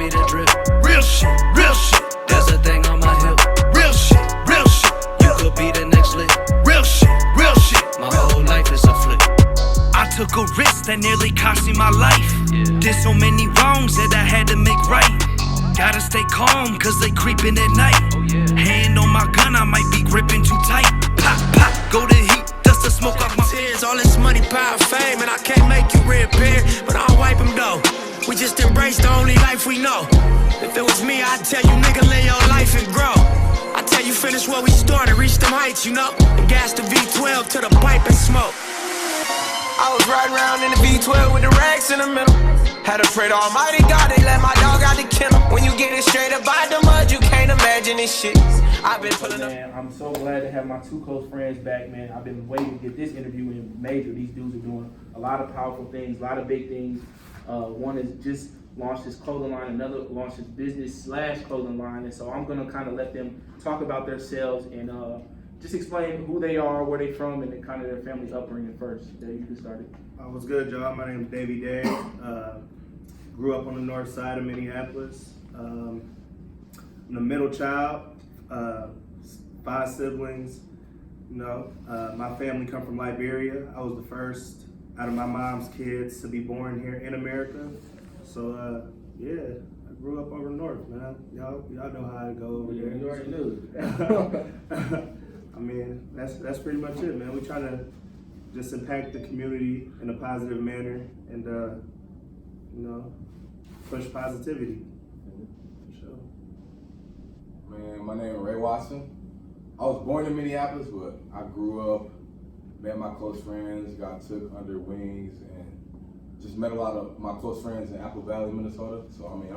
be the drip. Real shit, real shit. There's a thing on my hip. Real shit, real shit. You could be the next lick. Real shit, real shit. My whole life is a flip. I took a risk that nearly cost me my life. Did so many wrongs that I had to make right. Gotta stay calm, cause they creeping at night. Hand on my gun, I might be gripping too tight. Pop, pop, go to heat, dust the smoke off my tears. All this money, power, fame, and I can't make you reappear, but I'll wipe them though. We just embrace the only life we know. If it was me, I'd tell you, nigga, live your life and grow. I tell you, finish where we started, reach them heights, you know. And gas the V12 to the pipe and smoke. I was riding around in the V12 with the racks in the middle. Had to pray to Almighty God, they let my dog out the kennel. When you get it straight up by the mud, you can't imagine this shit. I've been pulling up. Man, I'm so glad to have my two close friends back, man. I've been waiting to get this interview in major. These dudes are doing a lot of powerful things, a lot of big things. One is just launched his clothing line, another launched his business/clothing line. And so I'm gonna kind of let them talk about themselves and just explain who they are, where they from, and then kind of their family's upbringing first. Dave, you can start it. What's good, y'all? My name is Davey Dave. Grew up on the north side of Minneapolis. I'm the middle child, 5 siblings. You know, my family come from Liberia. I was the first out of my mom's kids to be born here in America. So, yeah, I grew up over north, man. Y'all know how it go over there. You already knew. I mean, that's pretty much it, man. We trying to just impact the community in a positive manner and, you know, push positivity. For sure. Man, my name is Ray Watson. I was born in Minneapolis, but I grew up, met my close friends, got took under wings, and just met a lot of my close friends in Apple Valley, Minnesota. So, I mean,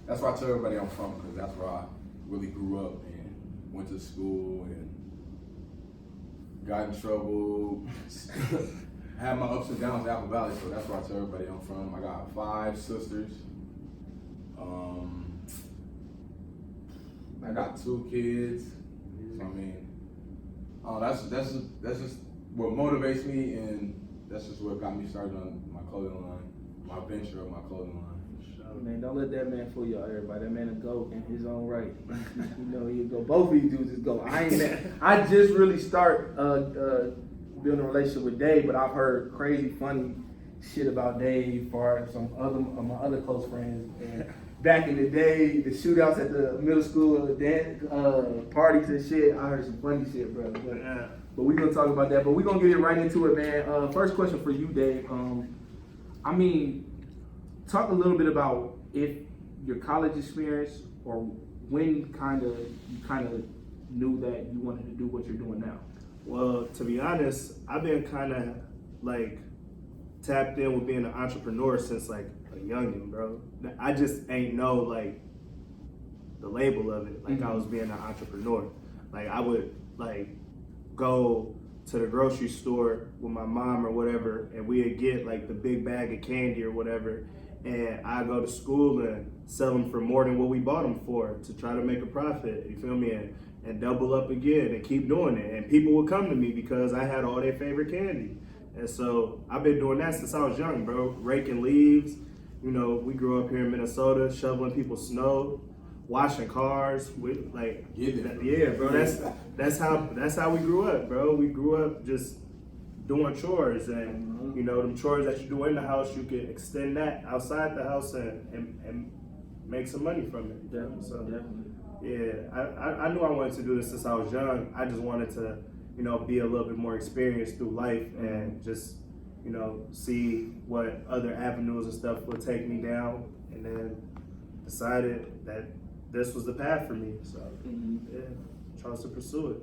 that's where I tell everybody I'm from, because that's where I really grew up and went to school and got in trouble. Had my ups and downs in Apple Valley, so that's where I tell everybody I'm from. I got 5 sisters. I got 2 kids. So, I mean, that's just what motivates me, and that's just what got me started on my clothing line, my venture of my clothing line. Man, don't let that man fool y'all, everybody. That man a GOAT in his own right. You know, he'll go. Both of these dudes is GOAT. I just really start building a relationship with Dave, but I've heard crazy, funny shit about Dave for some other of my other close friends. And back in the day, the shootouts at the middle school dance parties and shit, I heard some funny shit, bro. But we're gonna talk about that. But we're gonna get it right into it, man. First question for you, Dave. I mean, talk a little bit about if your college experience or when you kind of knew that you wanted to do what you're doing now. Well, to be honest, I've been kind of like tapped in with being an entrepreneur since like a youngin', bro. I just ain't know like the label of it. Like I was being an entrepreneur. Like I would like go to the grocery store with my mom or whatever, and we'd get like the big bag of candy or whatever, and I go to school and sell them for more than what we bought them for to try to make a profit. You feel me? And double up again and keep doing it. And people would come to me because I had all their favorite candy. And so I've been doing that since I was young, bro. Raking leaves. You know, we grew up here in Minnesota, shoveling people's snow, washing cars. With like, yeah, bro. That's how we grew up, bro. We grew up just doing chores, and you know, them chores that you do in the house, you can extend that outside the house and make some money from it. Definitely, so, definitely. Yeah, I knew I wanted to do this since I was young. I just wanted to, you know, be a little bit more experienced through life and just, you know, see what other avenues and stuff would take me down, and then decided that this was the path for me. So, yeah, chose to pursue it.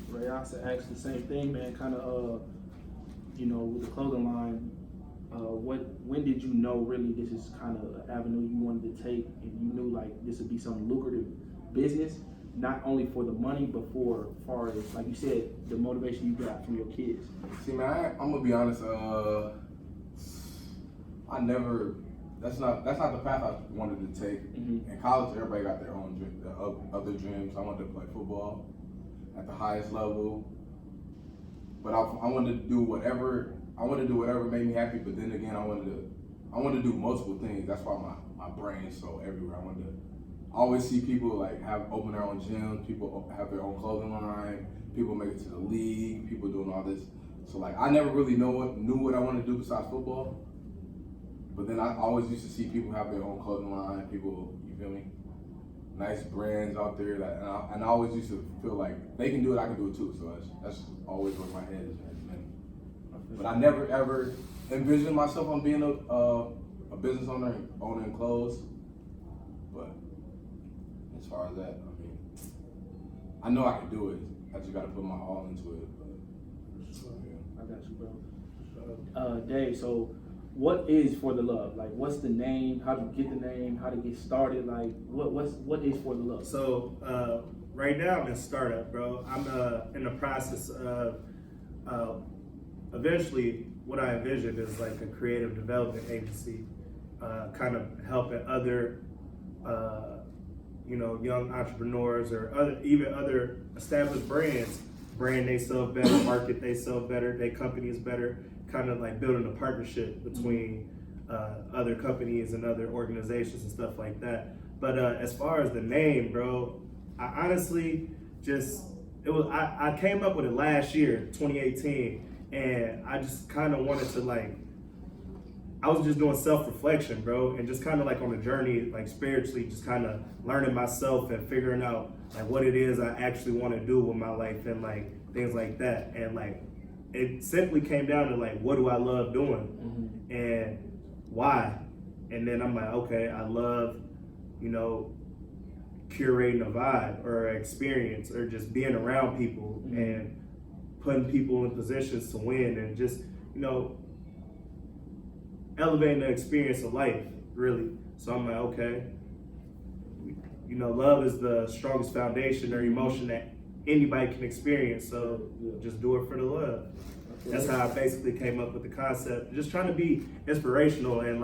Ray, I asked the same thing, man. Kind of, you know, with the clothing line. When did you know really this is kind of an avenue you wanted to take, and you knew like this would be some lucrative business, not only for the money, but for as far as, like you said, the motivation you got from your kids? See, man, I'm gonna be honest. That's not the path I wanted to take. In college, everybody got their own other dreams. I wanted to play football at the highest level, but I wanted to do whatever. I wanted to do whatever made me happy. But then again, I I want to do multiple things. That's why my brain is so everywhere. I always see people like open their own gyms, people have their own clothing line, people make it to the league, people doing all this. So like I never really knew what I wanted to do besides football. But then I always used to see people have their own clothing line, people, you feel me? Nice brands out there, and I always used to feel like they can do it, I can do it too. So that's always where my head is been. But I never ever envisioned myself on being a business owner owning clothes. But as far as that, I mean, I know I can do it. I just got to put my all into it. But, yeah. I got you, bro. Dave, so what is For the Love? Like, what's the name? How did you get the name? How did it get started? Like, what is For the Love? So right now I'm in startup, bro. I'm in the process of eventually what I envisioned is like a creative development agency, kind of helping other young entrepreneurs or other established brands brand themselves better, market themselves better, their company is better, kind of like building a partnership between other companies and other organizations and stuff like that. But as far as the name, bro, I honestly I came up with it last year, 2018, and I just kind of wanted to I was just doing self-reflection, bro, and just kind of like on a journey, like spiritually, just kind of learning myself and figuring out like what it is I actually want to do with my life and like things like that. And like, it simply came down to like, what do I love doing and why? And then I'm like, okay, I love, curating a vibe or an experience or just being around people and putting people in positions to win and just, elevating the experience of life, really. So I'm like, okay, love is the strongest foundation or emotion that anybody can experience. So just do it for the love. That's how I basically came up with the concept. Just trying to be inspirational and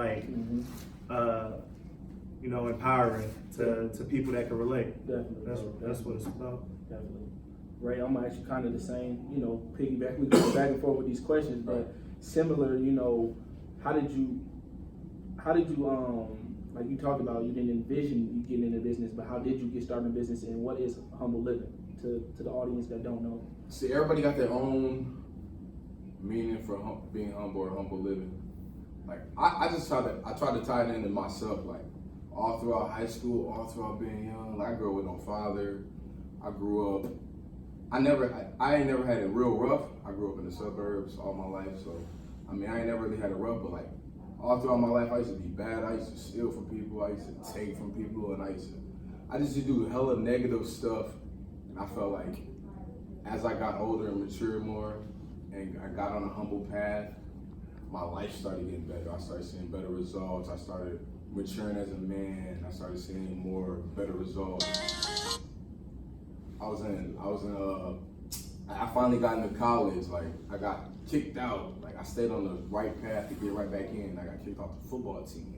empowering to people that can relate. Definitely. That's what it's about. Definitely. Ray, I'm gonna ask you kind of the same, piggyback. We go back and forth with these questions, but similar, how did you like you talked about, you didn't envision you getting into business, but how did you get started in business, and what is humble living to the audience that don't know? See, everybody got their own meaning for being humble or humble living. Like I try to tie it into myself, like all throughout high school, all throughout being young. Like I grew up with no father. I grew up, I ain't never had it real rough. I grew up in the suburbs all my life, so I ain't never really had it rough, but like all throughout my life, I used to be bad. I used to steal from people. I used to take from people, and I just used to do hella negative stuff. And I felt like as I got older and matured more, and I got on a humble path, my life started getting better. I started seeing better results. I started maturing as a man. I started seeing better results. I finally got into college. Like I got kicked out. Like I stayed on the right path to get right back in. I got kicked off the football team.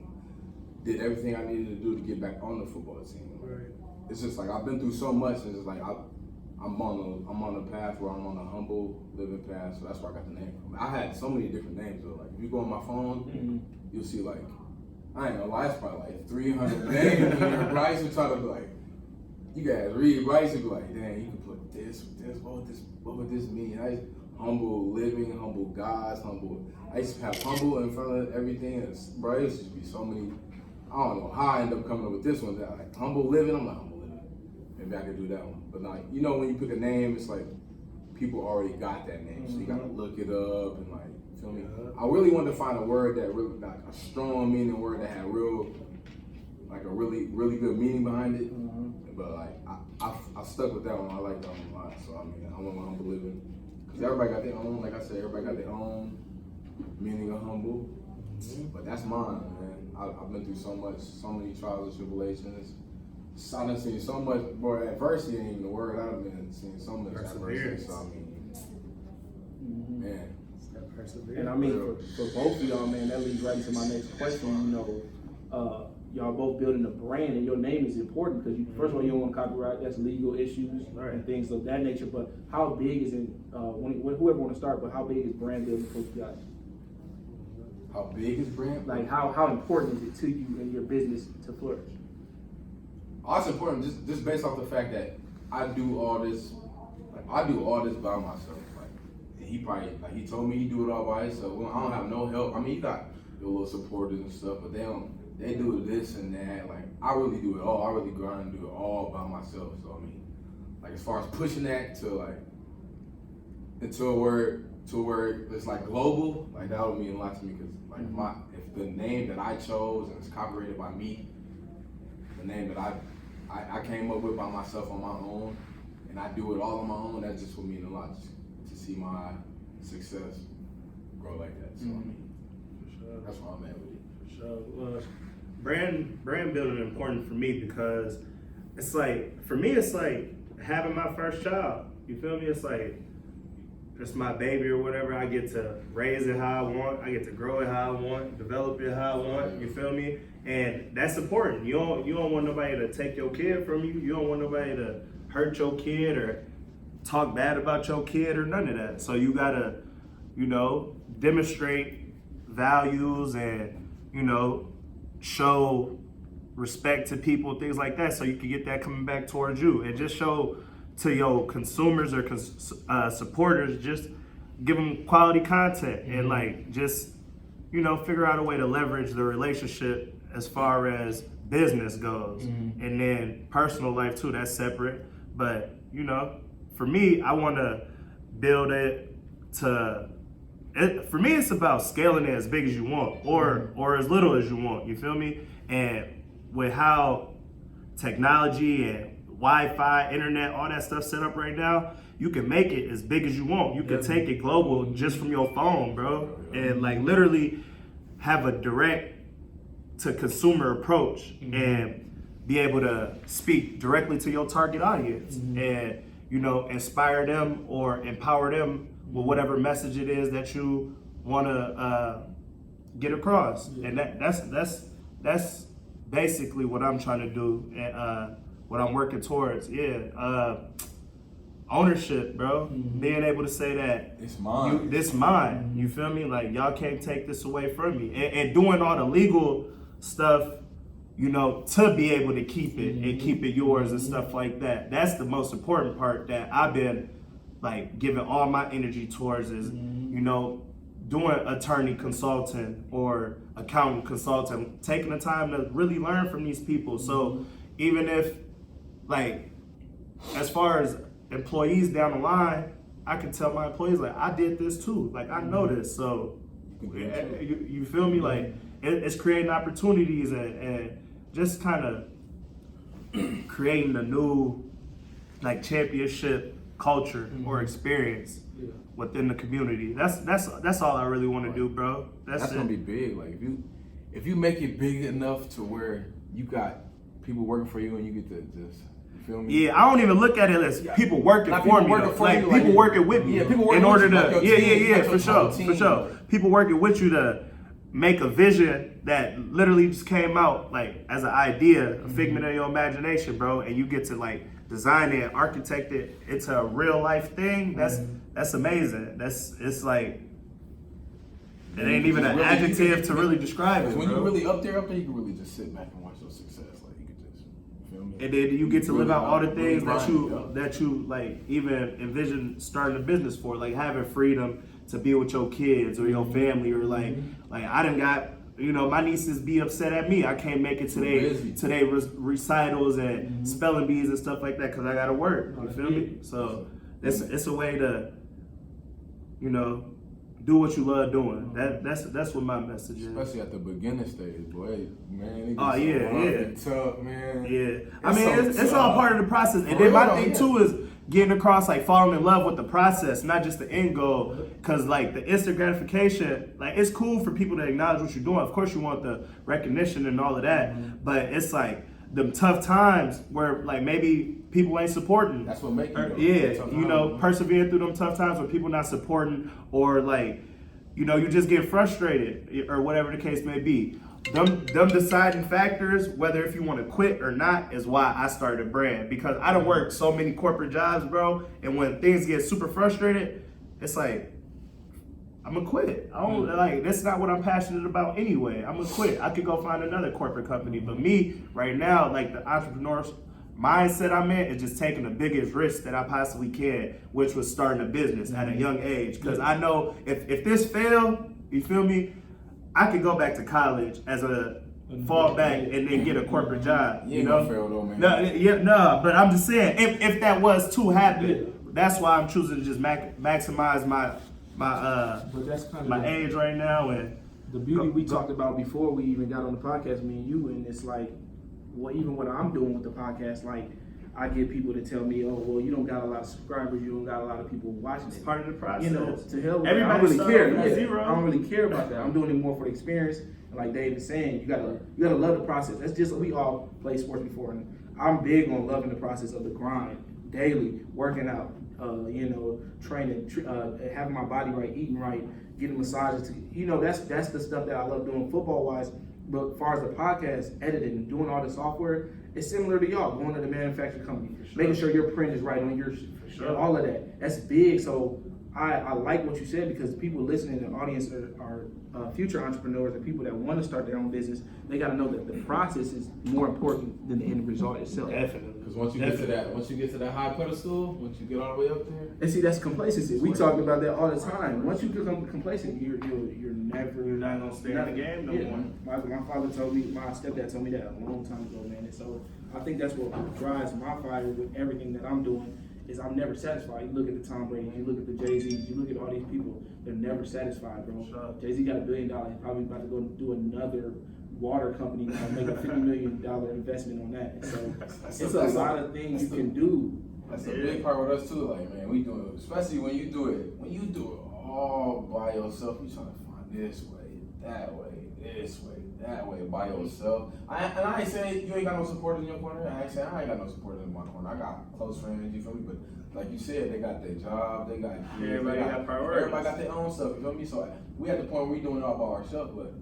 Did everything I needed to do to get back on the football team. Right. It's just like I've been through so much, and it's like I'm on a path where I'm on a humble living path. So that's where I got the name from. I had so many different names though. Like if you go on my phone, you'll see like I ain't gonna lie, it's probably like 300 names. And Bryce would try to be like, you guys read Bryce and be like, dang, you can put this with this. What would this mean? Humble living, humble gods, humble. I used to have humble in front of everything. Bro, it used to be so many. I don't know how I ended up coming up with this one. That like humble living. I'm like humble living. Maybe I could do that one. But like when you pick a name, it's like people already got that name, so you gotta look it up and like feel me. I really wanted to find a word that really like a strong meaning word that had like a really good meaning behind it. But like I stuck with that one. I like that one a lot. So I went with humble living. Because everybody got their own, like I said, everybody got their own meaning of humble. But that's mine, man. I've been through so much, so many trials and tribulations. I've been seeing so much, boy, adversity ain't even the word. I've been seeing so much adversity. So man. And for both of y'all, man, that leads right into my next question. Y'all both building a brand, and your name is important because first of all, you don't want copyright. That's legal issues and things of that nature. But how big is it? Whoever want to start, but how big is brand building for you guys? How big is brand? Like how important is it to you and your business to flourish? Oh, it's important just based off the fact that I do all this. Like, I do all this by myself. Like he probably he told me he do it all by himself. Well, I don't have no help. I mean, you got your little supporters and stuff, but they do this and that. Like I really do it all. I really grind and do it all by myself. So I mean, like as far as pushing that to like into where it's like global, like that would mean a lot to me because like if the name that I chose and it's copyrighted by me, the name that I came up with by myself on my own, and I do it all on my own, that just would mean a lot to see my success grow like that. So I mean, For sure. that's where I'm at with it. For sure. Well, brand building is important for me because it's like, for me, it's like having my first child. You feel me? It's like, it's my baby or whatever. I get to raise it how I want. I get to grow it how I want, develop it how I want. You feel me? And that's important. You don't want nobody to take your kid from you. You don't want nobody to hurt your kid or talk bad about your kid or none of that. So you gotta, demonstrate values and, show respect to people, things like that, so you can get that coming back towards you. And just show to your consumers or supporters, just give them quality content and like just, figure out a way to leverage the relationship as far as business goes. And then personal life too, that's separate. But, for me, I want to build it to, for me, it's about scaling it as big as you want or as little as you want, you feel me? And with how technology and Wi-Fi, internet, all that stuff set up right now, you can make it as big as you want. You can take it global just from your phone, bro. And like literally have a direct to consumer approach and be able to speak directly to your target audience and, inspire them or empower them with whatever message it is that you want to get across. And that's basically what I'm trying to do and what I'm working towards. Ownership, bro. Being able to say that It's mine. This mine. You feel me? Like y'all can't take this away from me. And doing all the legal stuff, to be able to keep it and keep it yours and stuff like that. That's the most important part that I've been like giving all my energy towards is, doing attorney consulting or accountant consulting, taking the time to really learn from these people. So even if like, as far as employees down the line, I can tell my employees like, I did this too. Like I know this. So you feel me? Like it's creating opportunities and just kind of creating a new like championship culture or experience within the community. That's all I really want to do, bro. That's gonna be big. Like if you make it big enough to where you got people working for you and you get to just, you feel me? Yeah, I don't even look at it as people working Like for people me. working Though. for Like you, people like- working with me. Yeah, people working in order with you, to like your team, like for your sure, team. for sure. People working with you to make a vision that literally just came out like as an idea, a figment of your imagination, bro, and you get to like design it, architect it into a real life thing. That's amazing. It's like it ain't even an adjective to really describe it. Because when bro. you're really up there, you can really just sit back and watch your success. Like you can just, you feel me? And then you get to live out all the really things grind, that you like even envision starting a business for, like having freedom to be with your kids or your family, or like I done got, my nieces be upset at me. I can't make it today recitals and spelling bees and stuff like that because I gotta work. You feel me? So it's a way to, do what you love doing. That's what my message is. Especially at the beginning stage, boy, man. Oh, yeah. Tough, man. Yeah, I mean, it's all part of the process. And then my thing too is getting across, like falling in love with the process, not just the end goal. Cause like the instant gratification, like it's cool for people to acknowledge what you're doing. Of course you want the recognition and all of that, but it's like them tough times where like maybe people ain't supporting. That's what makes you. Yeah, persevere through them tough times where people not supporting, or like, you just get frustrated or whatever the case may be. Them deciding factors, whether if you want to quit or not, is why I started a brand. Because I done worked so many corporate jobs, bro, and when things get super frustrated, it's like, I'm gonna quit. I don't like. That's not what I'm passionate about anyway. I'm gonna quit. I could go find another corporate company. But me right now, like the entrepreneur mindset I'm in, is just taking the biggest risk that I possibly can, which was starting a business at a young age. Because I know if this failed, you feel me, I could go back to college as a fall back and then get a corporate job. You know, fail though, man. No, but I'm just saying if that was to happen, that's why I'm choosing to just maximize my But that's kind of my age right now. And the beauty we talked about before we even got on the podcast, me and you, and it's like, well, even what I'm doing with the podcast, like, I get people to tell me, oh, well, you don't got a lot of subscribers, you don't got a lot of people watching it. It's part of the process. You know, to hell with it. I Everybody don't really started care. from Yeah, zero. I don't really care about that. I'm doing it more for the experience. And like Dave is saying, you gotta love the process. That's just, we all played sports before, and I'm big on loving the process of the grind, daily, working out, training, having my body right, eating right, getting massages. That's the stuff that I love doing football wise. But as far as the podcast, editing, and doing all the software, it's similar to y'all going to the manufacturing company, making sure your print is right on your, all of that. That's big. So I like what you said, because people listening in the audience are future entrepreneurs and people that want to start their own business. They got to know that the process is more important than the end result itself. Definitely. Because once you get to that high pedestal, once you get all the way up there, And see, that's complacency. We talk about that all the time. Once you become complacent, you're never. You're not gonna stay in the game no more. My father told me, my stepdad told me that a long time ago, man. And so I think that's what drives my fire with everything that I'm doing. Is I'm never satisfied. You look at the Tom Brady, you look at the Jay-Z, you look at all these people, they're never satisfied, bro. Sure. Jay-Z got $1 billion, he's probably about to go do another water company, make a $50 million investment on that. And so it's a lot of things you can do. that's a big part with us too. Like, man, we do it, especially when you do it all by yourself. You trying to find this way, that way by yourself. I ain't saying you ain't got no supporters in your corner. I ain't saying I ain't got no supporters in my corner. I got close friends, you feel me? But like you said, they got their job, they got kids, Everybody got priorities. Everybody got their own stuff, you feel me? So we at the point where we doing it all by ourselves, but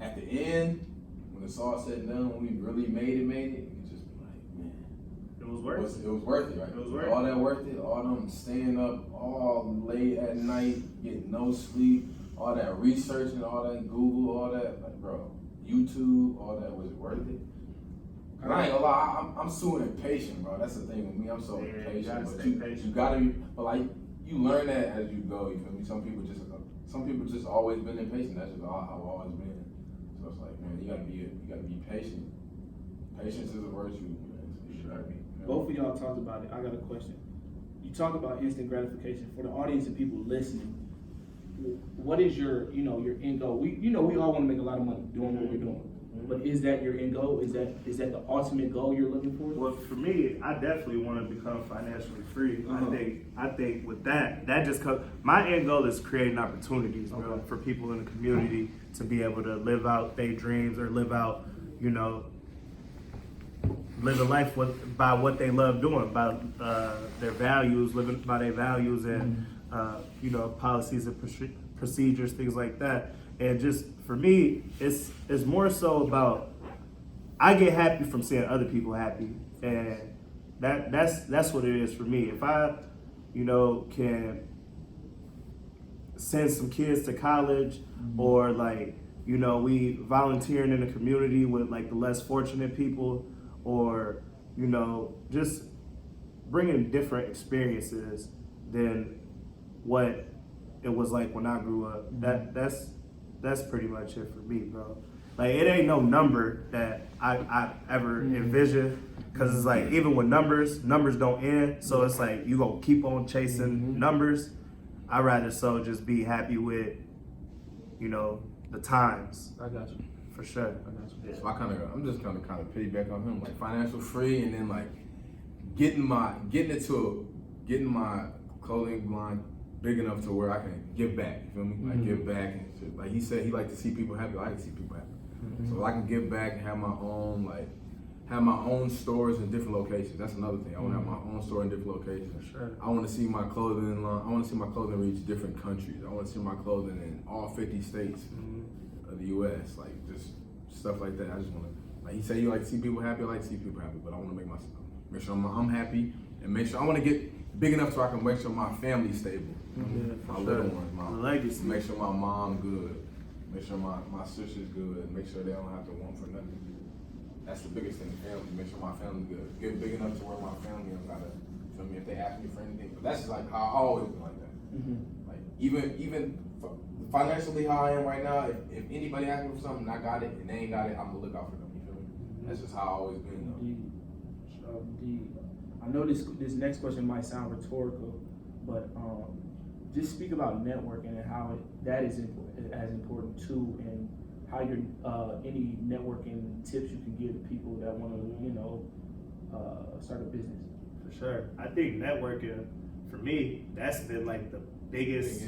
at the end, when it's all said and done, when we really made it, you just be like, man. It was worth it. It was worth it, right? It was worth it. All that worth it, all them staying up all late at night, getting no sleep, all that researching, all that Google, all that, like, bro, YouTube, all that, was it worth it? And I ain't gonna lie, I'm so impatient, bro. That's the thing with me. I'm so impatient. You gotta But stay patient. you gotta be, but like, you learn that as you go. You feel me? Some people just always been impatient. That's just how I've always been. So it's like, man, you gotta be patient. Patience is a virtue, man. So you gotta be. You know? Both of y'all talked about it. I got a question. You talk about instant gratification for the audience and people listening. What is your end goal? We all want to make a lot of money doing what we're doing. But is that your end goal? Is that the ultimate goal you're looking for? Well, for me, I definitely want to become financially free. I think with that just comes. My end goal is creating opportunities, bro, for people in the community to be able to live out their dreams or live out, live a life by what they love doing, by their values, living by their values and policies and procedures, things like that. And just for me, it's more so about, I get happy from seeing other people happy, and that's what it is for me. If I, can send some kids to college, or we volunteering in the community with like the less fortunate people, or just bringing different experiences than what it was like when I grew up. That's pretty much it for me, bro. Like, it ain't no number that I ever envisioned, because it's like, even with numbers don't end. So it's like, you gonna keep on chasing numbers. I'd rather just be happy with, the times. I got you. For sure. I got you. So I'm just kind of piggyback on him, like financial free, and then like getting my clothing line big enough to where I can give back. You feel me? Like give back and shit. Like he said, he like to see people happy. I like to see people happy. So I can give back and have my own stores in different locations. That's another thing. I want to have my own store in different locations. Sure. I want to see my clothing line. I want to see my clothing reach different countries. I want to see my clothing in all 50 states of the U.S. Like, just stuff like that. I just want to, like he said, you like to see people happy. I like to see people happy, but I want to make sure I'm happy, and make sure I want to get big enough so I can make sure my family's stable. My little ones, my legacy. Make sure my mom good. Make sure my sister's good. Make sure they don't have to want for nothing. That's the biggest thing, family. Make sure my family's good. Get big enough to where my family don't gotta, feel me, if they ask me for anything. But that's just like how I always been like that. Like even financially how I am right now, if anybody asks me for something and I got it and they ain't got it, I'm gonna look out for them. You feel me? That's just how I always been. Indeed. I know this next question might sound rhetorical, but just speak about networking and how that is as important too, and how your any networking tips you can give to people that want to start a business. For sure. I think networking, for me, that's been like the biggest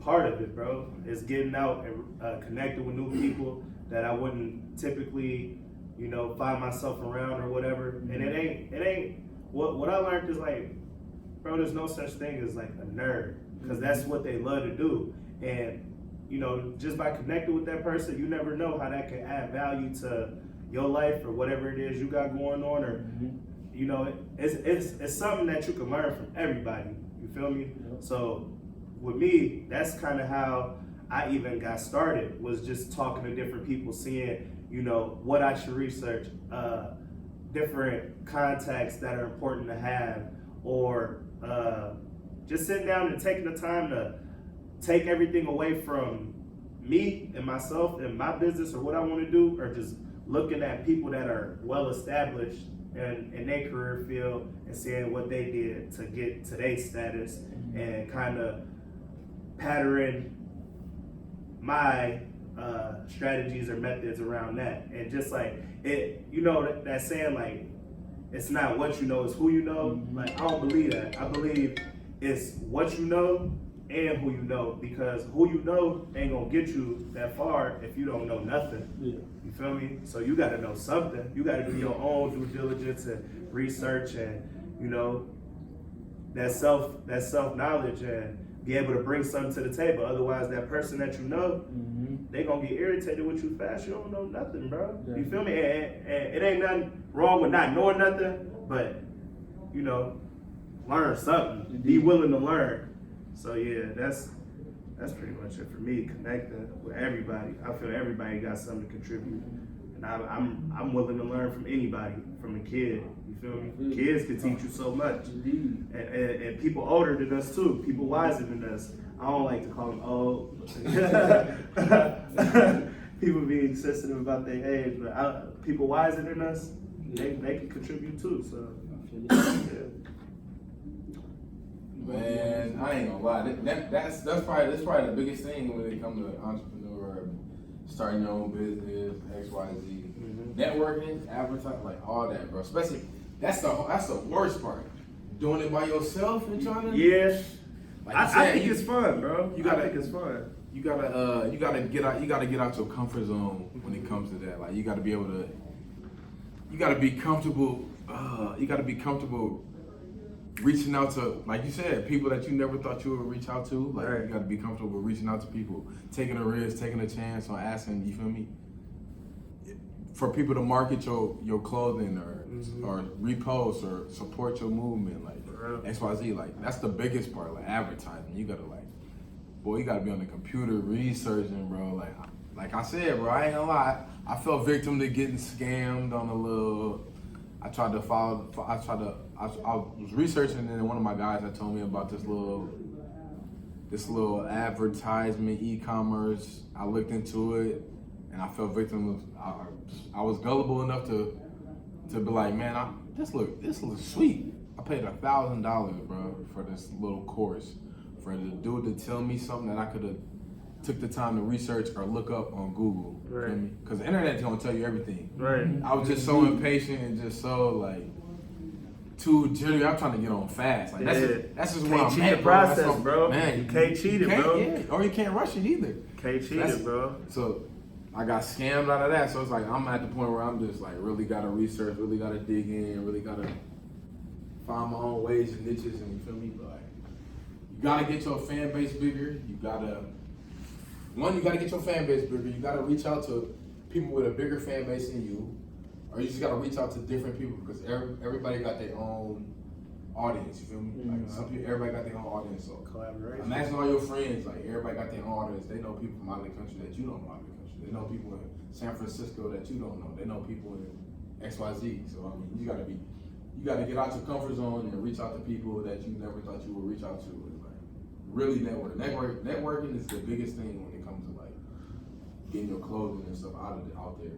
part of it, bro. Is getting out and connecting with new people that I wouldn't typically, find myself around or whatever. And it ain't what I learned is like, bro, there's no such thing as like a nerd, because that's what they love to do. And just by connecting with that person, you never know how that can add value to your life or whatever it is you got going on, or it's something that you can learn from everybody. You feel me? Yeah. So with me, that's kind of how I even got started, was just talking to different people, seeing what I should research, different contacts that are important to have, or just sitting down and taking the time to take everything away from me and myself and my business or what I want to do, or just looking at people that are well established in their career field and seeing what they did to get to their status, and kind of patterning my strategies or methods around that. And just like it, that saying, like, it's not what you know, it's who you know. Like, I don't believe that. I believe it's what you know and who you know, because who you know ain't gonna get you that far if you don't know nothing. Yeah. You feel me? So you gotta know something. You gotta do your own due diligence and research, and that self knowledge, and be able to bring something to the table. Otherwise, that person that they gonna get irritated with you fast. You don't know nothing, bro. Yeah. You feel me? And it ain't nothing wrong with not knowing nothing, but learn something. Indeed. Be willing to learn. So yeah, that's pretty much it for me. Connecting with everybody. I feel everybody got something to contribute, and I'm willing to learn from anybody, from a kid. You feel me? Indeed. Kids can teach you so much. Indeed. And people older than us too. People wiser than us. I don't like to call them old. People being sensitive about their age, but people wiser than us, they can contribute too. So yeah. Man, I ain't gonna lie. That's probably the biggest thing when it comes to entrepreneur, starting your own business, XYZ, networking, advertising, like all that, bro. Especially that's the worst part. Doing it by yourself and trying to. Yeah. Like I think it's fun, bro. I think it's fun. You gotta get out your comfort zone when it comes to that. Like you gotta be able to. You gotta be comfortable. You gotta be comfortable reaching out to, like you said, people that you never thought you would reach out to. Like you gotta be comfortable reaching out to people, taking a risk, taking a chance on asking. You feel me? For people to market your clothing or repost or support your movement, like XYZ, like that's the biggest part. Like advertising, you gotta you gotta be on the computer researching, bro. Like I said, bro, I ain't gonna lie. I fell victim to getting scammed on a little. I was researching, and then one of my guys had told me about this little advertisement, e-commerce. I looked into it, and I fell victim of. I was gullible enough to be like, man, this looks sweet. I paid $1,000, bro, for this little course, for the dude to tell me something that I could have took the time to research or look up on Google. Right. Because the internet's gonna tell you everything. Right. I was just so impatient and just so like too jittery. I'm trying to get on fast. Like that's just what I'm cheat the process, bro. Man, you can't cheat it, bro. Yeah, or you can't rush it either. Can't cheat it, bro. So I got scammed out of that. So it's like I'm at the point where I'm just like really gotta research, really gotta dig in, really gotta find my own ways and niches, and you feel me? But like, you gotta get your fan base bigger. You gotta get your fan base bigger. You gotta reach out to people with a bigger fan base than you. or you just gotta reach out to different people because everybody got their own audience. You feel me? Like some people, everybody got their own audience. So Collaboration. imagine all your friends, like everybody got their own audience. They know people from out of the country that you don't know out of the country. They know people in San Francisco that you don't know. They know people in XYZ. So I mean, you gotta get out your comfort zone and reach out to people that you never thought you would reach out to. And like really networking is the biggest thing when it comes to like getting your clothing and stuff out there.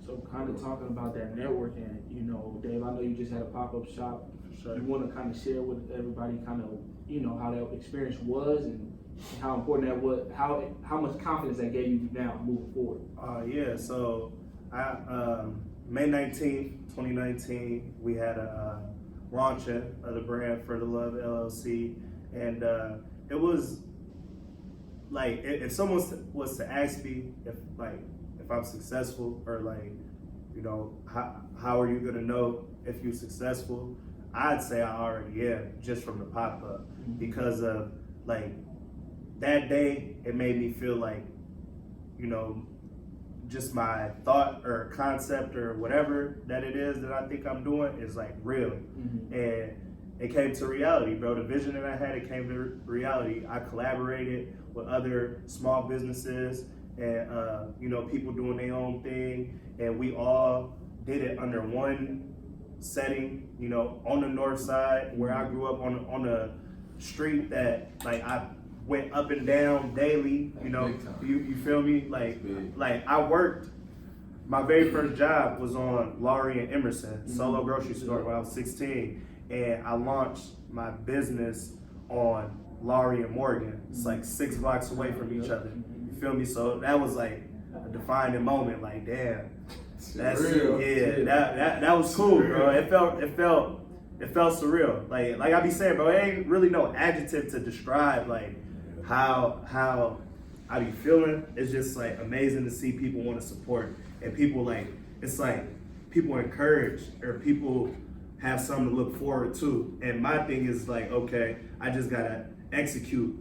So kind of talking about that networking, you know, Dave, I know you just had a pop-up shop. Sure. You want to kind of share with everybody kind of, you know, how that experience was and how important that was, how much confidence that gave you now moving forward. Yeah, so May 19th, 2019, we had a launching of the brand For the Love LLC, and it was like if someone was to ask me if I'm successful or like, you know, how are you gonna know if you're successful? I'd say I already am just from the pop-up because of like that day it made me feel like, you know, just my thought or concept or whatever that it is that I think I'm doing is like real. And it came to reality, bro. The vision that I had, it came to reality. I collaborated with other small businesses and you know, people doing their own thing, and we all did it under one setting, you know, on the north side where I grew up on a street that like I went up and down daily, you know, you feel me? Like I worked, my very first job was on Laurie and Emerson, Solo grocery store when I was 16, and I launched my business on Laurie and Morgan. It's like 6 blocks away from each other. You feel me? So that was like a defining moment. Like, damn, that's real. That was cool, bro. It felt surreal. Like I be saying, bro, it ain't really no adjective to describe like how I be feeling. It's just like amazing to see people want to support and people like it's like people encourage or people have something to look forward to. And my thing is like, okay, I just gotta execute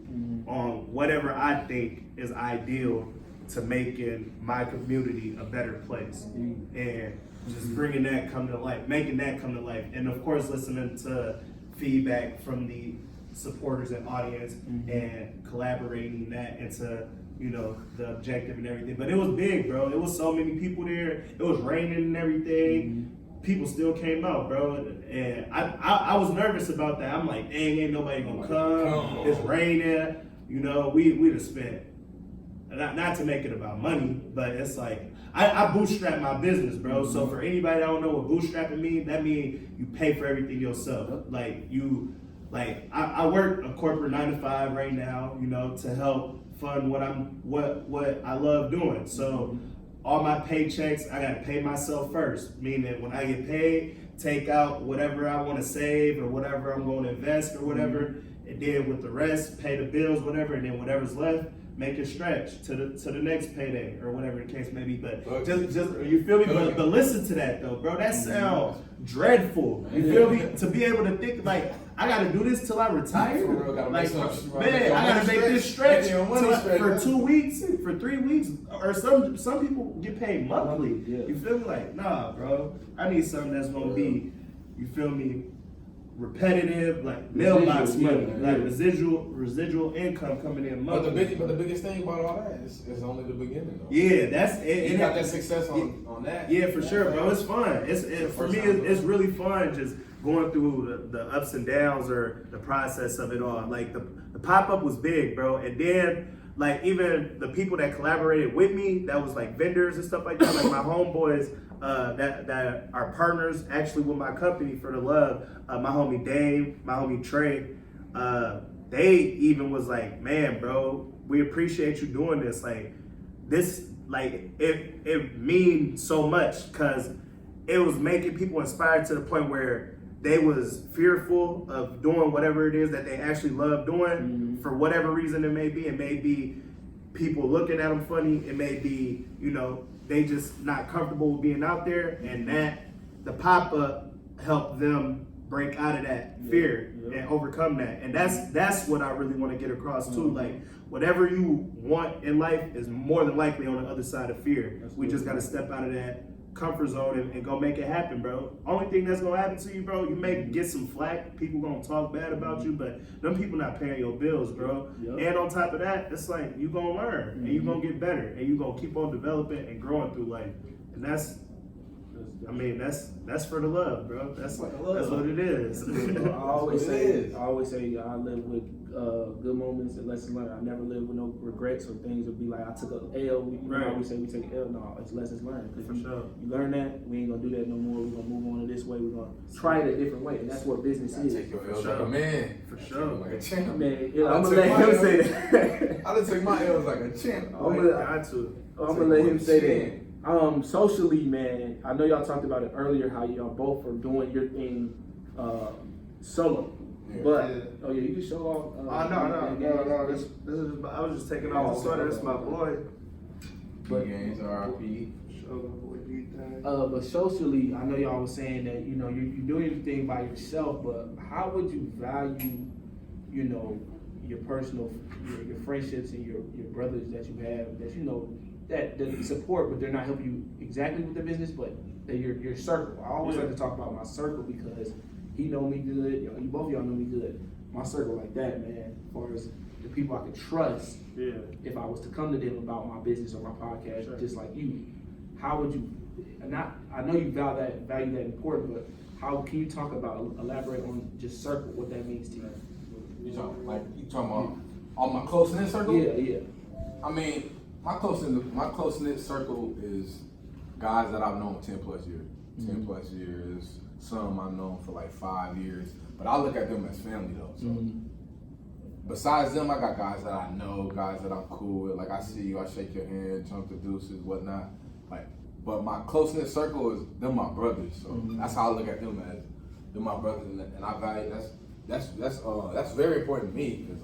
on whatever I think is ideal to making my community a better place and just bringing that come to life, making that come to life. And of course, listening to feedback from the supporters and audience and collaborating that into, you know, the objective and everything. But it was big, bro. It was so many people there. It was raining and everything. People still came out, bro, and I was nervous about that. I'm like, dang, ain't nobody gonna come. It's raining, you know. We'd have spent, not to make it about money, but it's like I bootstrap my business, bro. So for anybody that don't know what bootstrapping means, that means you pay for everything yourself. I work a corporate 9 to 5 right now, you know, to help fund what I love doing. So all my paychecks, I gotta pay myself first, meaning when I get paid, take out whatever I wanna save or whatever I'm gonna invest or whatever, and then with the rest, pay the bills, whatever, and then whatever's left, make it stretch to the next payday or whatever the case may be. But just you feel me? But listen to that though, bro. That sounds dreadful. You feel me? To be able to think like I gotta do this till I retire. Like man, I gotta make this stretch for 2 weeks, for 3 weeks, or some people get paid monthly. You feel me? Like nah, bro. I need something that's gonna be, you feel me, repetitive, like mailbox money, like residual income coming in monthly. But the biggest thing about all that is only the beginning, though. Yeah, that's it. You got that success on that. Yeah, for sure, bro. It's fun. For me, it's really fun just going through the ups and downs or the process of it all. Like the pop-up was big, bro. And then like even the people that collaborated with me, that was like vendors and stuff like that, like my homeboys that are partners actually with my company For the Love, my homie Dave, my homie Trey, they even was like, man, bro, we appreciate you doing this. Like this, like it means so much because it was making people inspired to the point where they was fearful of doing whatever it is that they actually love doing for whatever reason it may be. It may be people looking at them funny. It may be, you know, they just not comfortable with being out there, and that the pop-up helped them break out of that fear and overcome that. And that's what I really want to get across too. Like whatever you want in life is more than likely on the other side of fear. We just got to step out of that comfort zone and go make it happen, bro. Only thing that's gonna happen to you, bro, you may get some flack. People gonna talk bad about you, but them people not paying your bills, bro. Yep. And on top of that, it's like you gonna learn and you gonna get better and you gonna keep on developing and growing through life. And that's for the love, bro. That's what it is. I always say I live with good moments and lessons learned. I never live with no regrets or things would be like I took a L. I always say we take an L. No, it's lessons learned. For sure. You learn that, we ain't gonna do that no more. We're gonna move on to this way. We're gonna try it a different way, and that's what business is. Take your L's like a man. For sure. Like a champ. Man, I'm gonna let him say that. I done took my L's like a champ. I'm gonna let him say that. Socially, man, I know y'all talked about it earlier how y'all both are doing your thing solo. Yeah. But Yeah. you can show off. No. This is. I was just taking off the sweater. This is my boy. But Games RIP. but socially, I know y'all was saying that you're doing your thing by yourself. But how would you value, your personal, your friendships and your brothers that you have that support, but they're not helping you exactly with the business, but they're your circle. I always like to talk about my circle because he know me good. Both of y'all know me good. My circle like that, man. As far as the people I could trust, if I was to come to them about my business or my podcast, just like you, how would you? I know you value that important, but how can you elaborate on just circle, what that means to you? You talking about all my close knit circle? Yeah. I mean, my close knit circle is guys that I've known 10 plus years. 10 plus years. Some I've known for like 5 years. But I look at them as family though. So besides them, I got guys that I know, guys that I'm cool with. Like I see you, I shake your hand, jump the deuces, whatnot. But my close knit circle is them my brothers. So that's how I look at them as them my brothers, and I value that's very important to me because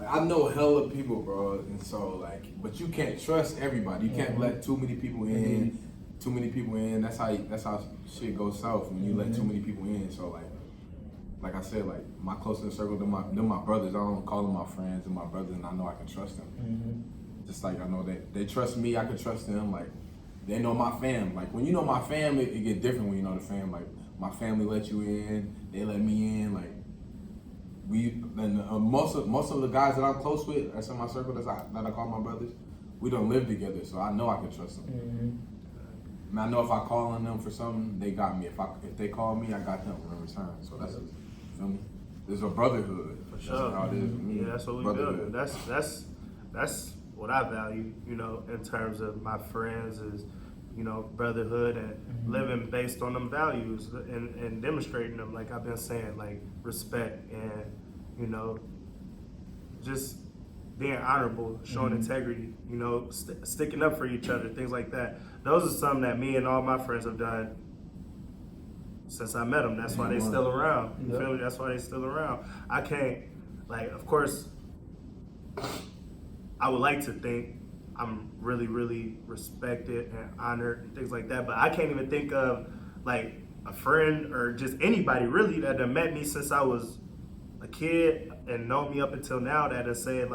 I know hella people, bro, and so but you can't trust everybody. You can't let too many people in. Too many people in. That's how shit goes south when you let too many people in. So like I said, my close knit circle, them my brothers. I don't call them my friends and my brothers, and I know I can trust them. Just like I know they trust me, I can trust them. Like they know my fam. Like when you know my fam, it get different when you know the fam. Like my family let you in, they let me in. Like most of the guys that I'm close with, that's in my circle that I call my brothers. We don't live together, so I know I can trust them. And I know if I call on them for something, they got me. If they call me, I got them in return. So that's you feel me. There's a brotherhood. For sure. That's how it is with me. Yeah, that's what we build. That's what I value. In terms of my friends is, brotherhood and living based on them values and demonstrating them. Like I've been saying, like respect and just being honorable, showing integrity, sticking up for each other, things like that. Those are something that me and all my friends have done since I met them. That's why they still around. You feel me? That's why they still around. I can't, of course, I would like to think I'm really, really respected and honored and things like that, but I can't even think of a friend or just anybody really that have met me since I was a kid and known me up until now that has said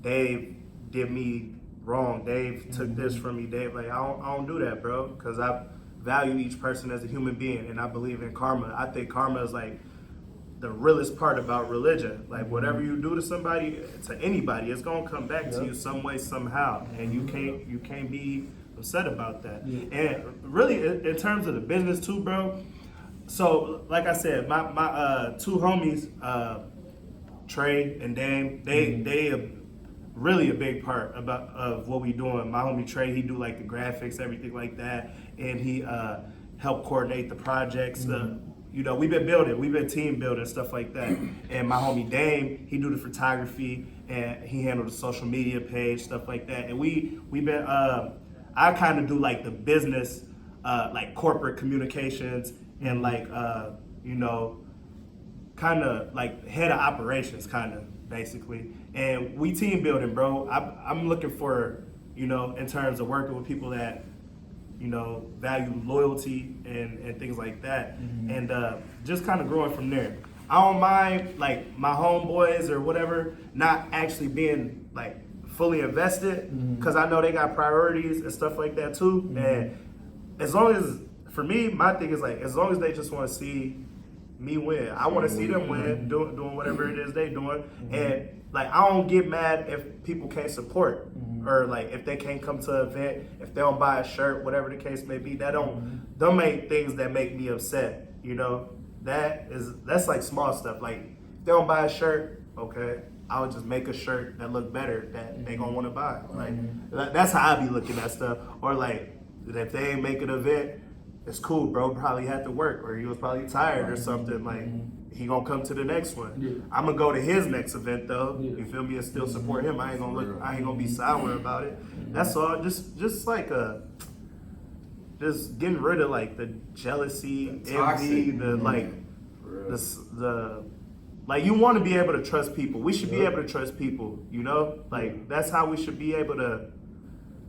Dave did me wrong. Dave took this from me. Dave, I don't do that, bro, because I value each person as a human being and I believe in karma. I think karma is the realest part about religion. Whatever you do to somebody, to anybody, it's gonna come back to you some way, somehow, and you can't be upset about that. And really, in terms of the business too, bro. So, like I said, my two homies, Trey and Dame, they are really a big part of what we doing. My homie Trey, he do the graphics, everything like that, and he helped coordinate the projects. We've been team building, stuff like that. And my homie Dame, he do the photography and he handled the social media page, stuff like that. And we've been, I kind of do the business, corporate communications and kind of head of operations, kind of basically. And we team building, bro. I'm looking for, in terms of working with people that, value loyalty and things like that. And just kind of growing from there. I don't mind my homeboys or whatever not actually being fully invested because I know they got priorities and stuff like that too. And as long as, for me, my thing is like, as long as they just want to see me win, I want to see them win, doing whatever it is they doing. And like, I don't get mad if people can't support or like if they can't come to an event, if they don't buy a shirt, whatever the case may be. That don't make things that make me upset. You know, that's like small stuff. Like if they don't buy a shirt, okay, I would just make a shirt that look better that they gonna want to buy. Like that's how I be looking at stuff. Or like if they ain't make an event, it's cool, bro. Probably had to work, or he was probably tired or something. Like he gonna come to the next one. I'm gonna go to his next event though. You feel me? And still support him. I ain't gonna be sour about it. That's all. Just like just getting rid of like the jealousy, envy, the like the like you want to be able to trust people. We should be able to trust people. You know, like that's how we should be able to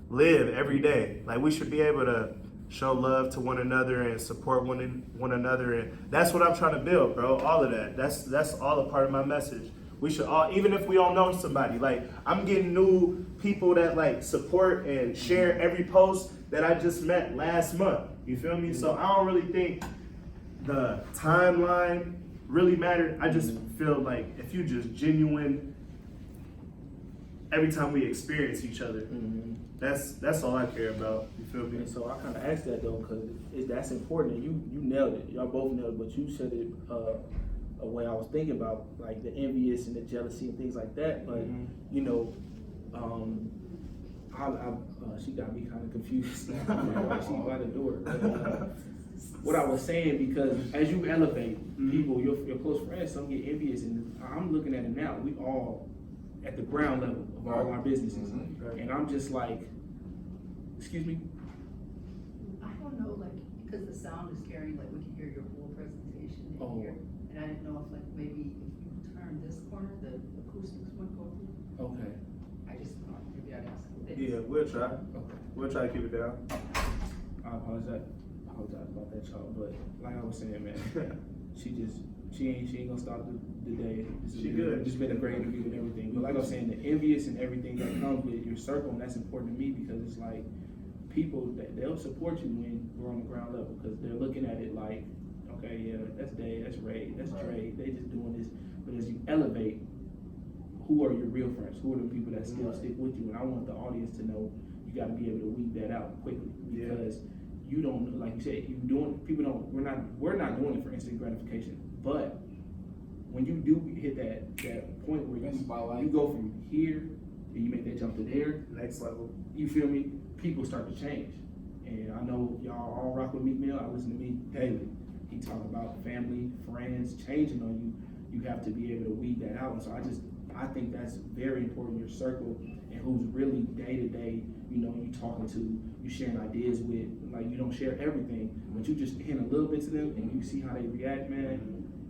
live every day. Like we should be able to show love to one another and support one another, and that's what I'm trying to build, bro. All of that. That's all a part of my message. We should all, even if we don't know somebody, like I'm getting new people that like support and share every post that I just met last month. You feel me? So I don't really think the timeline really mattered. I just feel like if you just genuine every time we experience each other. That's all I care about. You feel me? And so I kind of asked that though, because that's important. And you nailed it. Y'all both nailed it, but you said it a way I was thinking about, like the envious and the jealousy and things like that. But you know, she got me kind of confused. She's by the door. But, what I was saying, because as you elevate people, your close friends, some get envious, and I'm looking at it now. We all at the ground level of all our businesses, and I'm just like, excuse me. I don't know, like, because the sound is carrying, like, we can hear your whole presentation in here, and I didn't know if, like, maybe if you turn this corner, the acoustics would go through. Okay. I just thought maybe I'd ask. Yeah, we'll try. Okay. We'll try to keep it down. I apologize about that, y'all. But like I was saying, man, she ain't gonna stop the day. It's been a great interview and everything. But like I was saying, the envious and everything that comes with your circle, and that's important to me because it's like people that they'll support you when we're on the ground level because they're looking at it like, okay, yeah, that's Dave, that's Ray, that's Trey, they just doing this. But as you elevate, who are your real friends? Who are the people that still stick with you? And I want the audience to know you got to be able to weed that out quickly because you don't, like you said, we're not doing it for instant gratification. But when you do hit that point where you go from here and you make that jump to there, Next level. you feel me? People start to change. And I know y'all all rock with Meek Mill. I listen to Meek daily. He talk about family, friends, changing on you. You have to be able to weed that out. And so I think that's very important, your circle and who's really day to day, you know, you talking to, you sharing ideas with. Like you don't share everything, but you just hint a little bit to them and you see how they react, man.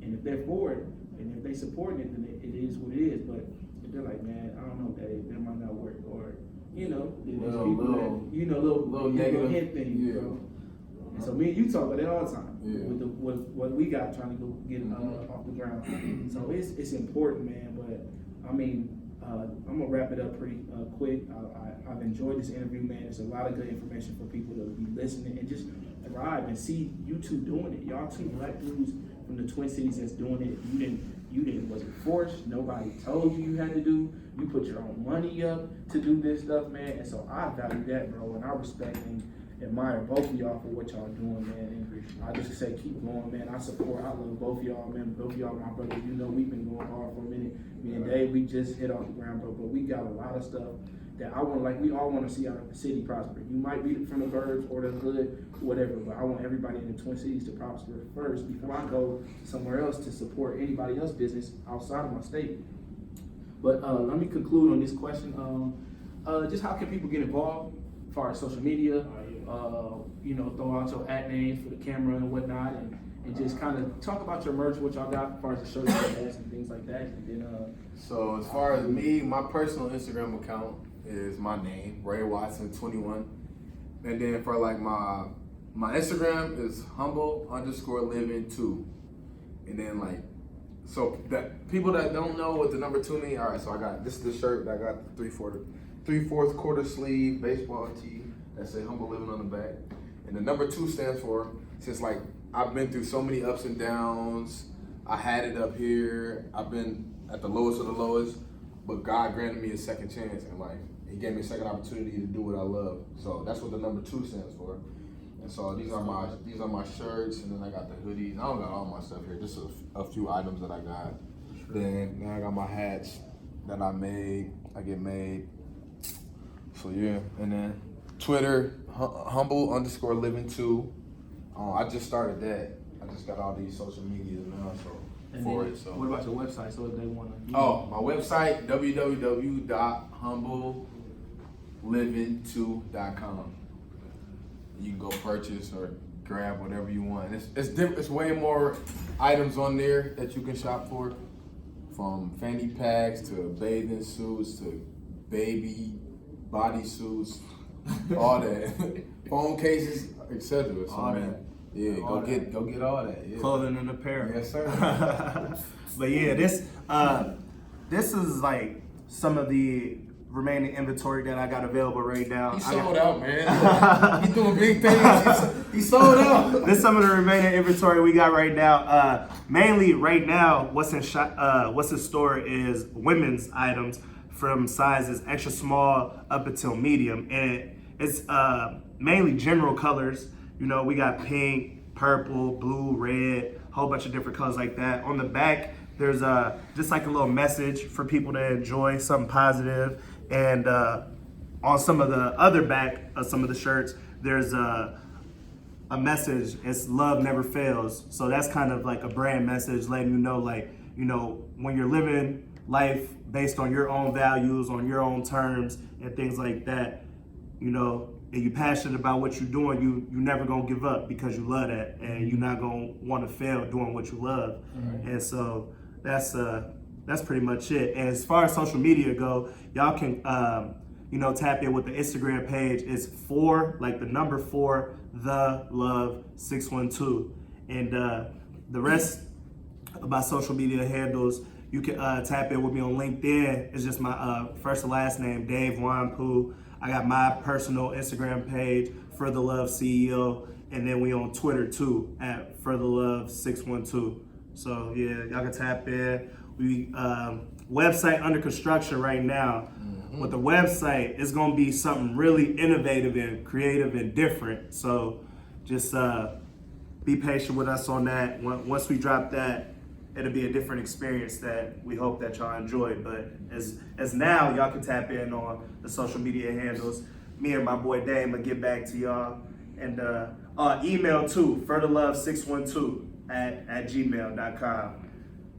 And if they're for it, and if they support it, then it is what it is. But if they're like, man, I don't know, Dave, that might not work, or you know, there's people that, you know, little negative hint things, bro. And so me and you talk about it all the time with what we got trying to go get off the ground. So it's important, man. But I mean, I'm gonna wrap it up pretty quick. I've enjoyed this interview, man. There's a lot of good information for people to be listening and just thrive and see you two doing it. Y'all two black dudes from the Twin Cities that's doing it. You didn't wasn't forced. Nobody told you had to do. You put your own money up to do this stuff, man. And so I value that, bro. And I respect and admire both of y'all for what y'all doing, man. And I just say keep going, man. I love both of y'all, man. Both of y'all, my brothers. You know we've been going hard for a minute. Me and Dave, we just hit off the ground, bro. But we got a lot of stuff that we all want to see our city prosper. You might be from the burbs or the hood, whatever, but I want everybody in the Twin Cities to prosper first before I go somewhere else to support anybody else's business outside of my state. But let me conclude on this question. Just how can people get involved as far as social media? You know, throw out your @ names for the camera and whatnot, and just kind of talk about your merch, what y'all got as far as the shirt and things like that. And then, so as far as me, my personal Instagram account is my name, Ray Watson 21, and then for like my Instagram is humble_living2, and then like, so that people that don't know what the number 2 means, all right, so I got this is the shirt that I got 3/4 3/4 quarter sleeve baseball tee that say Humble Living on the back. And the number 2 stands for, since like I've been through so many ups and downs, I had it up here, I've been at the lowest of the lowest, but God granted me a second chance in life. He gave me a second opportunity to do what I love. So that's what the number 2 stands for. And so these are my shirts, and then I got the hoodies. I don't got all my stuff here, just a few items that I got. Then I got my hats that I get made. So yeah, and then Twitter, humble_living2. I just started that. I just got all these social medias now, so what about your website? So if they want to. My website, www.humbleliving2.com. You can go purchase or grab whatever you want. And it's way more items on there that you can shop for, from fanny packs to bathing suits to baby body suits, all that, phone cases, etc. So All man, that. yeah, go get all that. Yeah. Clothing and apparel. Yes, sir. But yeah, this is like some of the remaining inventory that I got available right now. He sold out, man. He's doing big things. He sold out. This is some of the remaining inventory we got right now. Mainly right now, what's in store is women's items from sizes extra small up until medium, and it's mainly general colors. You know, we got pink, purple, blue, red, a whole bunch of different colors like that. On the back, there's just like a little message for people to enjoy, something positive. And on some of the other back of some of the shirts, there's a message. It's love never fails. So that's kind of like a brand message, letting you know, like, you know, when you're living life based on your own values, on your own terms, and things like that, you know, and you're passionate about what you're doing, you never gonna give up because you love that, and you're not gonna want to fail doing what you love. And so that's pretty much it. And as far as social media go, y'all can tap in with the Instagram page. It's 4, like the number 4, the love 612, and the rest of my social media handles, you can tap in with me on LinkedIn. It's just my first and last name, Dave Wampu. I got my personal Instagram page, For the Love CEO, and then we on Twitter too at For the Love 612. So yeah, y'all can tap in. We website under construction right now. With the website, it's gonna be something really innovative and creative and different. So just be patient with us on that. Once we drop that, it'll be a different experience that we hope that y'all enjoy. But as now, y'all can tap in on the social media handles. Me and my boy Dave will get back to y'all. And email too, furtherlove612 at gmail.com.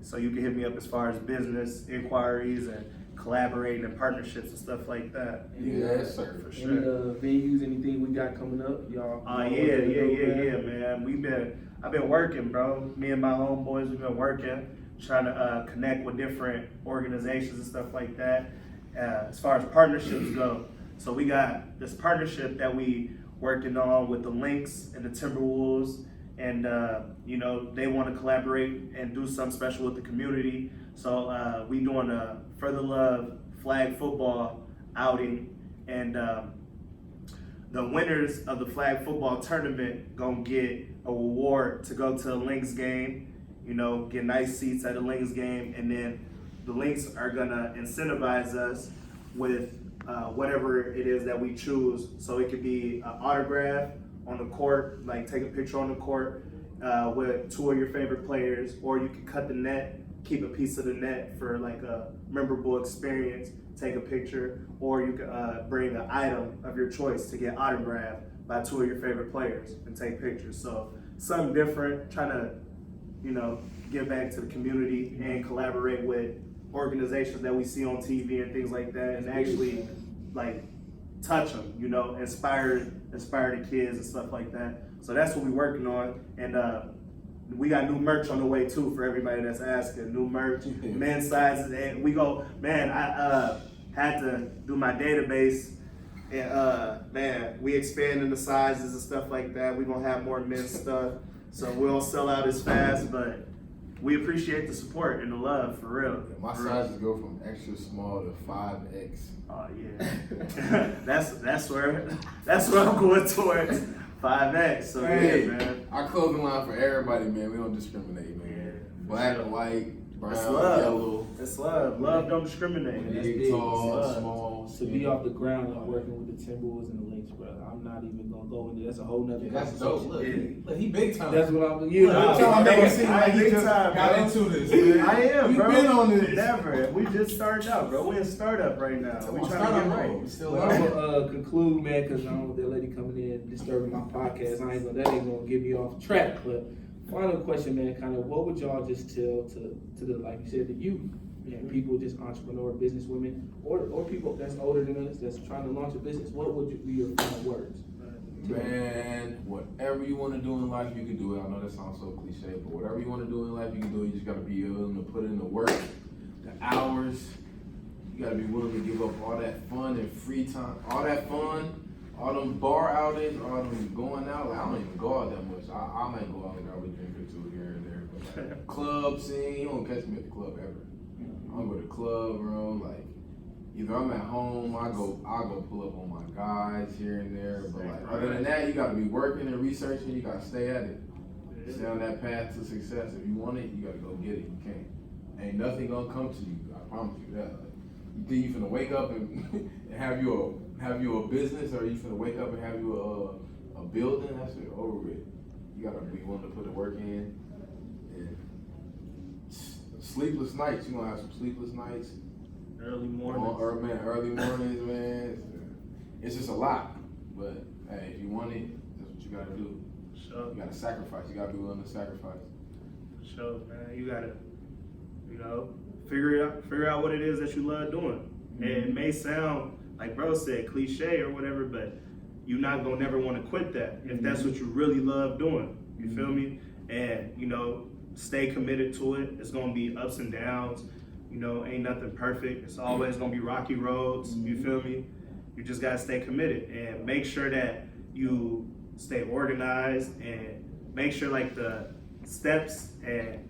So you can hit me up as far as business inquiries and collaborating and partnerships and stuff like that. Yes, sir, for sure. Any venues, anything we got coming up, y'all? Yeah, man. I've been working, bro. Me and my homeboys, we've been working, trying to connect with different organizations and stuff like that. As far as partnerships go, so we got this partnership that we working on with the Lynx and the Timberwolves, and they want to collaborate and do something special with the community. So we doing a Further Love flag football outing, and the winners of the flag football tournament gonna get a reward to go to a Lynx game, get nice seats at a Lynx game, and then the Lynx are gonna incentivize us with whatever it is that we choose. So it could be an autograph on the court, like take a picture on the court with 2 of your favorite players, or you can cut the net, keep a piece of the net for like a memorable experience, take a picture, or you can bring an item of your choice to get autographed by 2 of your favorite players and take pictures. So something different, trying to, give back to the community and collaborate with organizations that we see on TV and things like that, and actually like touch them, inspire the kids and stuff like that. So that's what we're working on, and we got new merch on the way too for everybody that's asking. New merch, men's sizes, and we go. Man, I had to do my database, and we expanding the sizes and stuff like that. We're gonna have more men's stuff, so we don't sell out as fast, but we appreciate the support and the love, for real. My sizes go from extra small to 5X. Oh yeah, that's where I'm going towards 5X. So Hey, yeah, man. our clothing line for everybody, man. We don't discriminate, man. Yeah. Black, white, brown, It's love. yellow. It's love. Love don't discriminate. That's Big, big. tall, It's small. To be off the ground and working with the Timberwolves and the Lynx, brother, I'm not even gonna go into. That's a whole nother. Yeah, that's dope. Look, he big time. That's what I'm. You know, I've never seen like he big just time, got bro. into this. Man. I am, You bro. been on this. Never. We just started out, bro. We in startup right now. We trying to get right. We still Well, on. I'm gonna conclude, man, because I don't want that lady coming in disturbing my podcast. That ain't gonna get me off track. But final question, man, kind of what would y'all just tell to the, like you said, the youth, man, people, just entrepreneur, business women, or people that's older than us that's trying to launch a business? What would be your final words? Man, whatever you want to do in life, you can do it. I know that sounds so cliche, but whatever you want to do in life, you can do it. You just got to be willing to put in the work, the hours. You got to be willing to give up all that fun and free time, all that fun, all them bar outings, all them going out. Like, I don't even go out that much. I might go out and grab a drink or two here and there, but like, club scene, you don't catch me at the club ever. I don't go to the club, bro. Like, either I'm at home, I'll go pull up on my guys here and there. But like, other than that, you gotta be working and researching. You gotta stay at it. Stay on that path to success. If you want it, you gotta go get it. You can't. Ain't nothing gonna come to you. I promise you that. Like, you think you finna wake up and have you a business, or you finna wake up and have you a building? That's it. Over with. You gotta be willing to put the work in. And sleepless nights. You gonna have some sleepless nights. Early morning. Early mornings, man. It's just a lot. But hey, if you want it, that's what you gotta do. Sure. You gotta sacrifice. You gotta be willing to sacrifice. Sure, man. You gotta, figure out what it is that you love doing. And it may sound like bro said cliche or whatever, but you're not gonna never want to quit that if that's what you really love doing. You feel me? And stay committed to it. It's gonna be ups and downs. Ain't nothing perfect. It's always gonna be rocky roads. You feel me? You just gotta stay committed and make sure that you stay organized and make sure like the steps and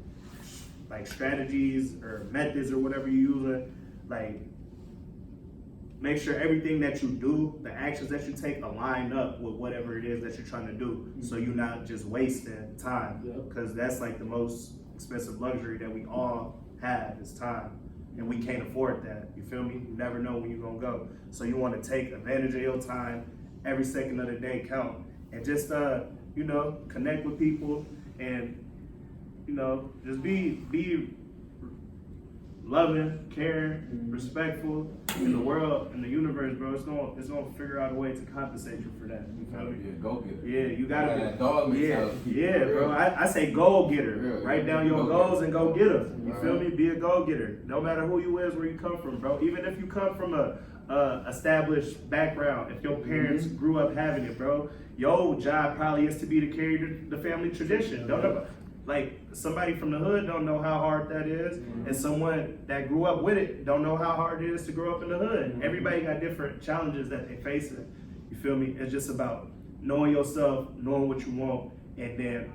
like strategies or methods or whatever you're using, like make sure everything that you do, the actions that you take align up with whatever it is that you're trying to do. So you're not just wasting time, because that's like the most expensive luxury that we all have is time, and we can't afford that. You feel me? You never know when you're gonna go, so you want to take advantage of your time. Every second of the day count, and just connect with people, and just be loving, caring, respectful. In the world, in the universe, bro, it's gonna figure out a way to compensate you for that. You feel me? Be a go-getter. Yeah, you gotta be that dog mentality. Yeah, bro. I say goal getter. Write down your goals and go get them. You feel me? Be a go getter. No matter who you is, where you come from, bro. Even if you come from a established background, if your parents grew up having it, bro, your job probably is to be to carry the family tradition. Don't know. Like, somebody from the hood don't know how hard that is, and someone that grew up with it don't know how hard it is to grow up in the hood. Everybody got different challenges that they facing. You feel me? It's just about knowing yourself, knowing what you want, and then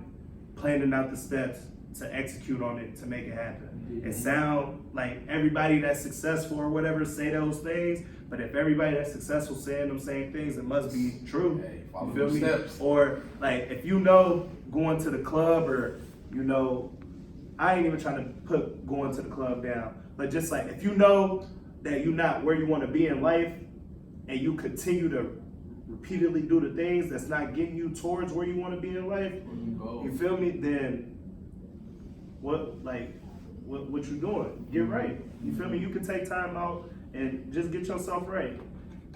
planning out the steps to execute on it to make it happen. It sound like everybody that's successful or whatever say those things, but if everybody that's successful saying them same things, it must be true. Hey, follow You feel them me? steps. Or like if going to the club, or I ain't even trying to put going to the club down, but just like if that you're not where you want to be in life, and you continue to repeatedly do the things that's not getting you towards where you want to be in life, you feel me? Then what you doing? Get right. You feel me? You can take time out and just get yourself right.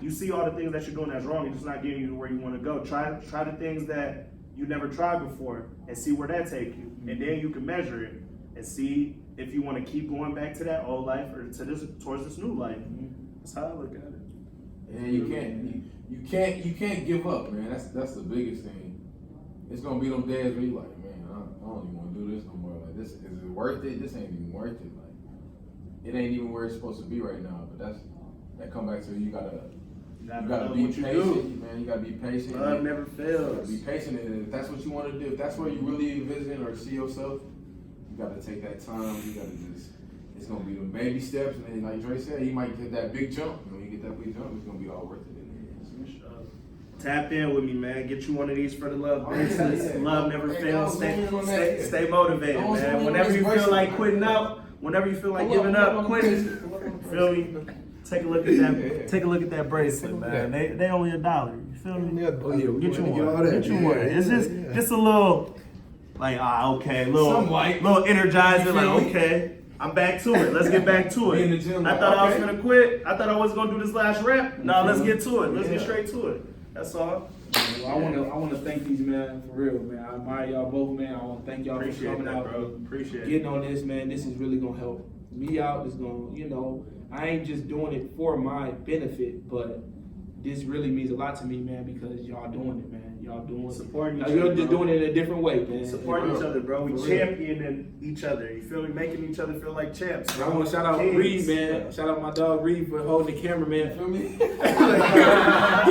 You see all the things that you're doing that's wrong, and it's not getting you to where you want to go. Try the things that you never tried before and see where that take you. And then you can measure it and see if you want to keep going back to that old life or towards this new life. That's how I look at it. And you can't give up, man. That's the biggest thing. It's gonna be them days where you like, man, I don't even want to do this no more. Like, this is it worth it? This ain't even worth it. Like, it ain't even where it's supposed to be right now. But that come back to you gotta be patient, man. You gotta be patient. Love never fails. Be patient, and if that's what you want to do, if that's where you really envision or see yourself, You gotta take that time. You gotta it's gonna be the baby steps, and then like Dre said, he might get that big jump. And when you get that big jump, it's gonna be all worth it. Tap in with me, man. Get you one of these for the love Oh, business. yeah. Love never Hey, fails. don't Stay motivated, Don't man. zoom Whenever in you on feel this like bracelet. quitting out, whenever you feel like Pull up, giving pull up up, on the quitting. bracelet, pull up on the Feel me? Take a look at that. Yeah. Take a look at that bracelet, man. They only $1. You feel me? Oh, yeah, we Get you wanna get all one. that. Get you Yeah, one. It's yeah. just a little, like okay, Some white. little energizer. You Like feel me? okay, I'm back to it. Let's get back to Be it. in the gym, I like, thought I was okay. gonna quit. I thought I was gonna do this last rep. No, let's get to it. Let's get Yeah. straight to it. That's all. Well, I wanna thank these men for real, man. I admire y'all both, man. I wanna thank y'all for Appreciate coming that, out, bro. Appreciate getting on this, man. This is really gonna help me out. It's gonna, I ain't just doing it for my benefit, but this really means a lot to me, man, because y'all doing it, man. Y'all doing it. Supporting each You're other, just bro. doing it in a different way, man. Supporting each other, bro. We For real. championing each other. You feel me? Making each other feel like champs. I want to shout out Kings. Reed, man. Shout out my dog Reed for holding the camera, man. Feel me? He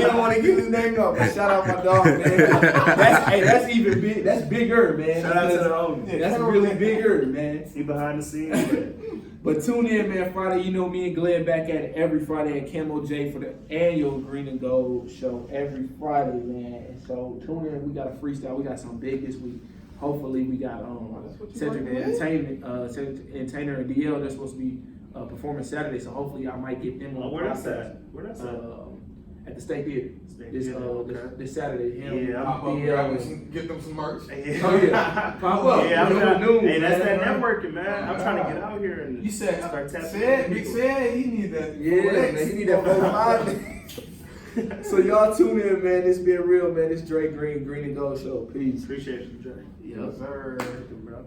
don't want to get his name up, but shout out my dog, man. That's even big. That's bigger, man. Shout out to the homie. That's really bigger, man. He behind the scenes. But tune in, man. Friday, me and Glenn back at it every Friday at Camo J for the annual Green and Gold Show every Friday, man. And so tune in. We got a freestyle. We got something big this week. Hopefully, we got Cedric Entertainer and DL. They're supposed to be performing Saturday, so hopefully I might get them on. Where that's at? At the State Theater. This Saturday. Him, Yeah, Pop up, DL, grab and- get them some merch. Oh yeah, pop up. Yeah, I'm Noon, trying, hey, that's man. that networking, man. I'm trying to get out here and You said, start tapping. Big said he need that. Yeah, man, he need that 4-5. So y'all tune in, man. This been real, man. This Dre Green and Gold Show. Peace. Appreciate you, Dre. Yes, sir. Bro.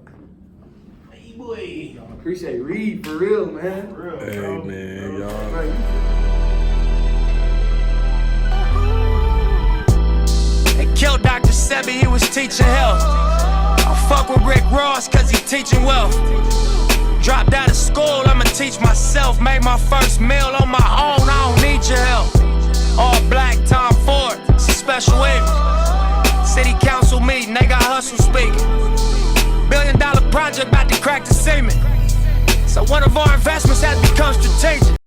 Hey, boy. Y'all appreciate Reed for real, man. For real, Hey, bro. man, Bro. y'all. They killed Dr. Sebi, he was teaching health. I fuck with Rick Ross cause he teaching wealth. Dropped out of school, I'ma teach myself. Made my first meal on my own, I don't need your help. All black, Tom Ford, it's a special image. City council meeting, they got hustle speaking. $1 billion project about to crack the cement. So one of our investments has become strategic.